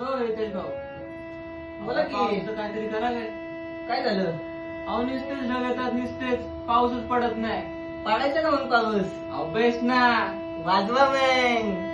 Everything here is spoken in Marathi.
हो रितेश भाऊ, बोला की. पावसाचं काहीतरी करा काय. काय झालं? अहो नुसतेच ढग येतात, नुसतेच पाऊसच पडत नाही. पाडायचा ना मग पाऊस. अहो बेस ना. वाजवा मग.